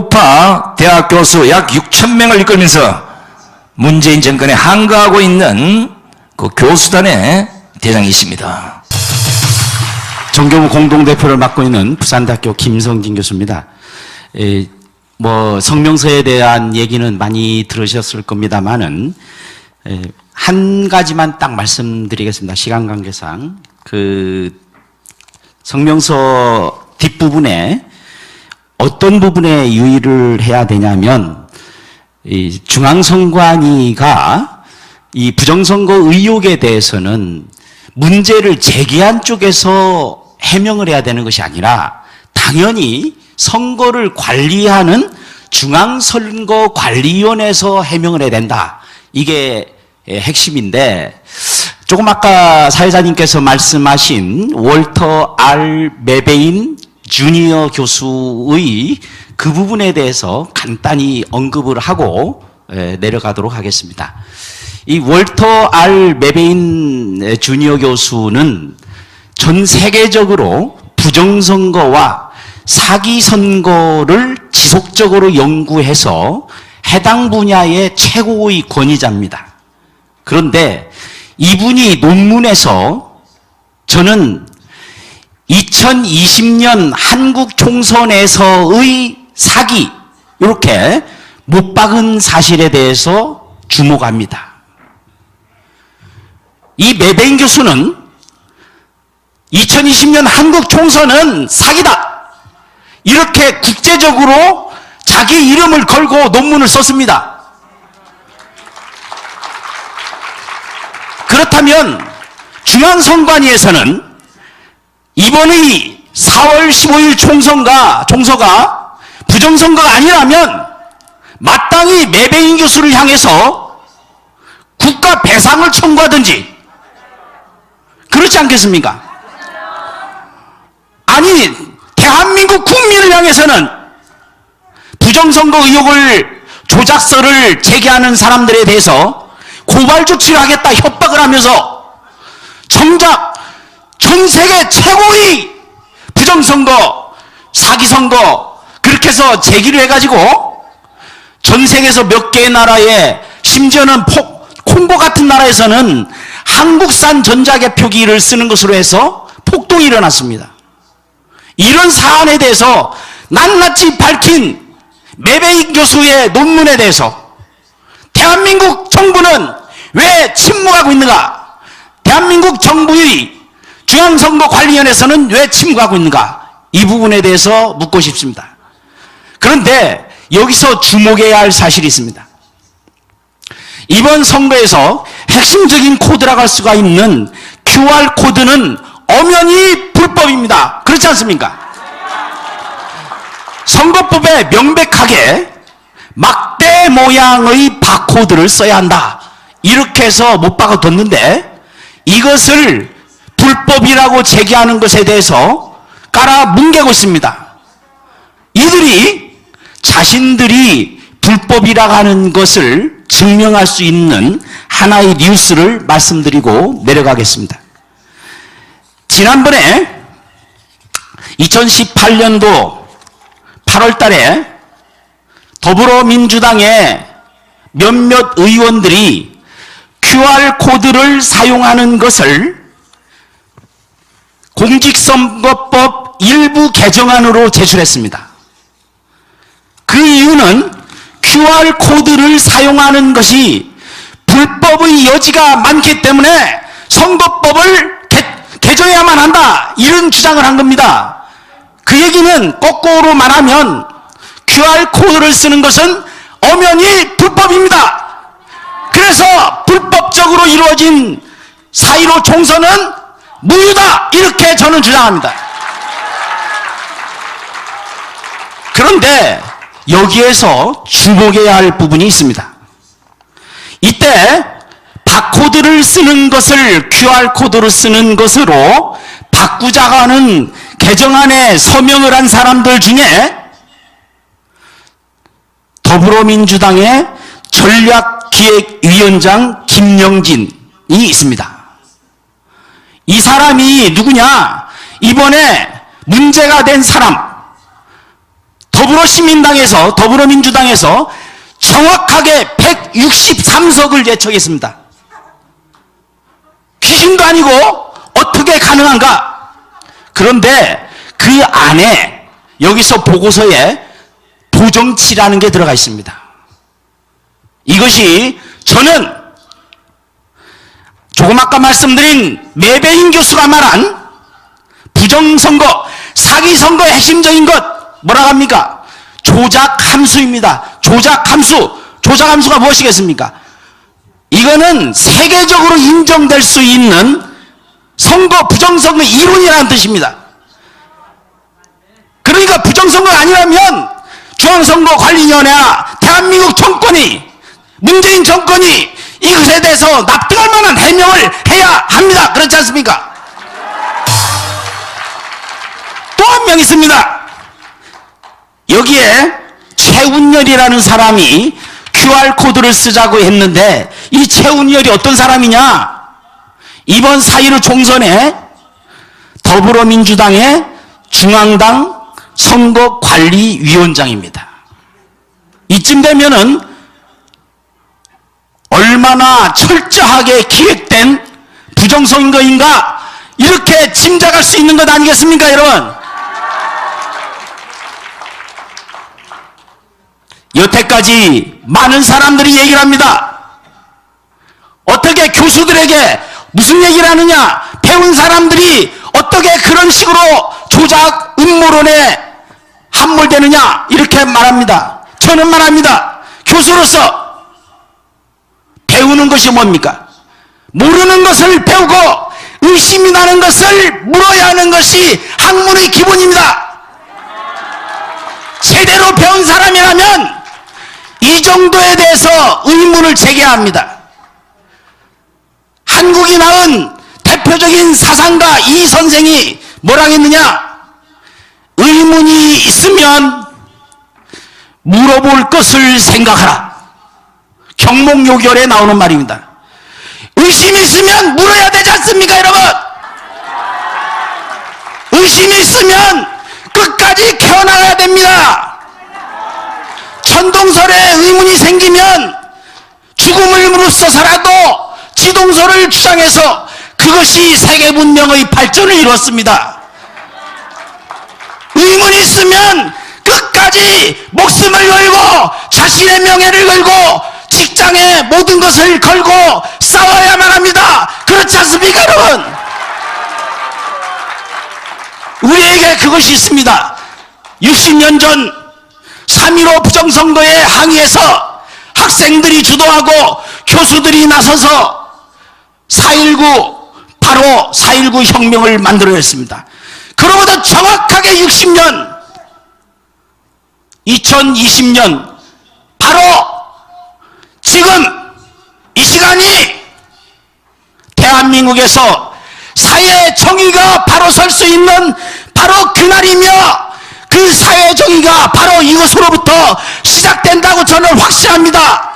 우파 대학 교수 약 6,000명을 이끌면서 문재인 정권에 항거하고 있는 그 교수단의 대장이십니다. 정교무 공동대표를 맡고 있는 부산대학교 김성진 교수입니다. 성명서에 대한 얘기는 많이 들으셨을 겁니다만은 한 가지만 딱 말씀드리겠습니다. 시간 관계상. 성명서 뒷부분에 어떤 부분에 유의를 해야 되냐면, 중앙선관위가 이 부정선거 의혹에 대해서는 문제를 제기한 쪽에서 해명을 해야 되는 것이 아니라 당연히 선거를 관리하는 중앙선거관리위원회에서 해명을 해야 된다. 이게 핵심인데, 조금 아까 사회자님께서 말씀하신 월터 R. 메베인 주니어 교수의 그 부분에 대해서 간단히 언급을 하고 내려가도록 하겠습니다. 이 월터 R. 메베인 주니어 교수는 전 세계적으로 부정선거와 사기선거를 지속적으로 연구해서 해당 분야의 최고의 권위자입니다. 그런데 이분이 논문에서 저는 2020년 한국 총선에서의 사기, 이렇게 못 박은 사실에 대해서 주목합니다. 이 메베인 교수는 2020년 한국 총선은 사기다, 이렇게 국제적으로 자기 이름을 걸고 논문을 썼습니다. 그렇다면 중앙선관위에서는 이번의 4월 15일 총서가 부정선거가 아니라면 마땅히 메베인 교수를 향해서 국가 배상을 청구하든지 그렇지 않겠습니까? 아니, 대한민국 국민을 향해서는 부정선거 의혹을 조작서를 제기하는 사람들에 대해서 고발 조치를 하겠다 협박을 하면서 정작 전 세계 최고의 부정선거, 사기선거 그렇게 해서 제기를 해가지고 전 세계에서 몇 개의 나라에, 심지어는 콩고 같은 나라에서는 한국산 전자개표기를 쓰는 것으로 해서 폭동이 일어났습니다. 이런 사안에 대해서 낱낱이 밝힌 메베인 교수의 논문에 대해서 대한민국 정부는 왜 침묵하고 있는가? 대한민국 정부의 중앙선거관리위원회에서는 왜 침묵하고 있는가? 이 부분에 대해서 묻고 싶습니다. 그런데 여기서 주목해야 할 사실이 있습니다. 이번 선거에서 핵심적인 코드라고 할 수가 있는 QR코드는 엄연히 불법입니다. 그렇지 않습니까? 선거법에 명백하게 막대 모양의 바코드를 써야 한다, 이렇게 해서 못 박아뒀는데 이것을 불법이라고 제기하는 것에 대해서 깔아 뭉개고 있습니다. 이들이 자신들이 불법이라고 하는 것을 증명할 수 있는 하나의 뉴스를 말씀드리고 내려가겠습니다. 지난번에 2018년도 8월 달에 더불어민주당의 몇몇 의원들이 QR코드를 사용하는 것을 공직선거법 일부 개정안으로 제출했습니다. 그 이유는 QR코드를 사용하는 것이 불법의 여지가 많기 때문에 선거법을 개정해야만 한다, 이런 주장을 한 겁니다. 그 얘기는 거꾸로 말하면 QR코드를 쓰는 것은 엄연히 불법입니다. 그래서 불법적으로 이루어진 4.15 총선은 무효다, 이렇게 저는 주장합니다. 그런데 여기에서 주목해야 할 부분이 있습니다. 이때 바코드를 쓰는 것을 QR코드로 쓰는 것으로 바꾸자고 하는 개정안에 서명을 한 사람들 중에 더불어민주당의 전략기획위원장 김영진이 있습니다. 이 사람이 누구냐? 이번에 문제가 된 사람, 더불어민주당에서 정확하게 163석을 예측했습니다. 귀신도 아니고 어떻게 가능한가? 그런데 그 안에 여기서 보고서에 도정치라는 게 들어가 있습니다. 이것이 저는 조금 아까 말씀드린 매배인 교수가 말한 부정선거, 사기선거의 핵심적인 것 뭐라고 합니까? 조작함수입니다. 조작함수가 무엇이겠습니까? 이거는 세계적으로 인정될 수 있는 부정선거 이론이라는 뜻입니다. 그러니까 부정선거가 아니라면 중앙선거관리위원회나 대한민국 정권이, 문재인 정권이 이것에 대해서 납득할 만한 해명을 해야 합니다. 그렇지 않습니까? 또 한 명 있습니다. 여기에 최운열이라는 사람이 QR코드를 쓰자고 했는데, 이 최운열이 어떤 사람이냐? 이번 4.15 총선에 더불어민주당의 중앙당 선거관리위원장입니다. 이쯤 되면은 얼마나 철저하게 기획된 부정선거인가 이렇게 짐작할 수 있는 것 아니겠습니까, 여러분? 여태까지 많은 사람들이 얘기를 합니다. 어떻게 교수들에게 무슨 얘기를 하느냐? 배운 사람들이 어떻게 그런 식으로 조작 음모론에 함몰되느냐? 이렇게 말합니다. 저는 말합니다. 교수로서 배우는 것이 뭡니까? 모르는 것을 배우고 의심이 나는 것을 물어야 하는 것이 학문의 기본입니다. 제대로 배운 사람이라면 이 정도에 대해서 의문을 제기해야 합니다. 한국이 낳은 대표적인 사상가 이 선생이 뭐라고 했느냐? 의문이 있으면 물어볼 것을 생각하라. 경몽요결에 나오는 말입니다. 의심이 있으면 물어야 되지 않습니까, 여러분? 의심이 있으면 끝까지 캐어나가야 됩니다. 천동설에 의문이 생기면 죽음을 무릅써서라도 지동설을 주장해서 그것이 세계 문명의 발전을 이뤘습니다. 의문이 있으면 끝까지 목숨을 걸고 자신의 명예를 걸고 직장의 모든 것을 걸고 싸워야만 합니다. 그렇지 않습니까, 여러분? 우리에게 그것이 있습니다. 60년 전 3.15 부정선거에 항의해서 학생들이 주도하고 교수들이 나서서 4.19 혁명을 만들어냈습니다. 그로부터 정확하게 60년 2020년 바로 지금 이 시간이 대한민국에서 사회 정의가 바로 설 수 있는 바로 그날이며, 그 사회 정의가 바로 이것으로부터 시작된다고 저는 확신합니다.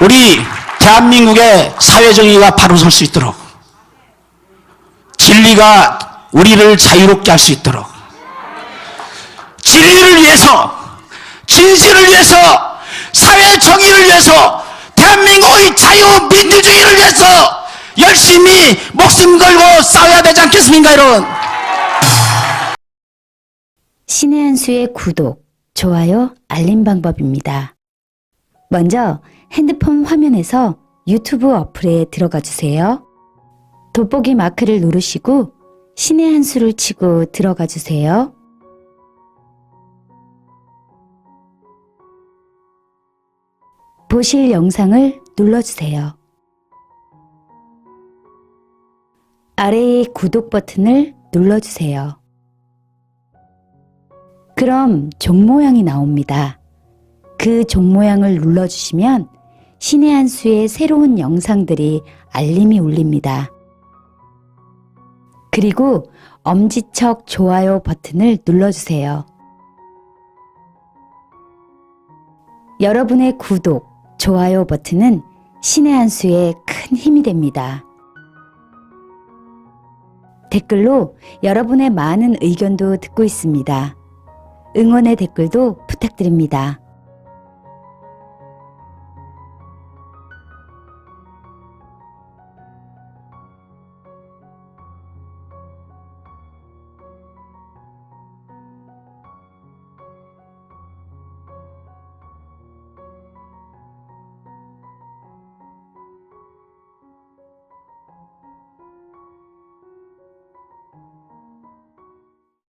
우리 대한민국의 사회 정의가 바로 설 수 있도록, 진리가 우리를 자유롭게 할 수 있도록, 진리를 위해서, 진실을 위해서, 사회 정의를 위해서, 대한민국의 자유민주주의를 위해서 열심히 목숨 걸고 싸워야 되지 않겠습니까, 여러분? 신의 한 수의 구독, 좋아요, 알림 방법입니다. 먼저 핸드폰 화면에서 유튜브 어플에 들어가 주세요. 돋보기 마크를 누르시고 신의 한 수를 치고 들어가 주세요. 보실 영상을 눌러주세요. 아래의 구독 버튼을 눌러주세요. 그럼 종 모양이 나옵니다. 그 종 모양을 눌러주시면 신의 한 수의 새로운 영상들이 알림이 울립니다. 그리고 엄지척 좋아요 버튼을 눌러주세요. 여러분의 구독, 좋아요 버튼은 신의 한 수의 큰 힘이 됩니다. 댓글로 여러분의 많은 의견도 듣고 있습니다. 응원의 댓글도 부탁드립니다.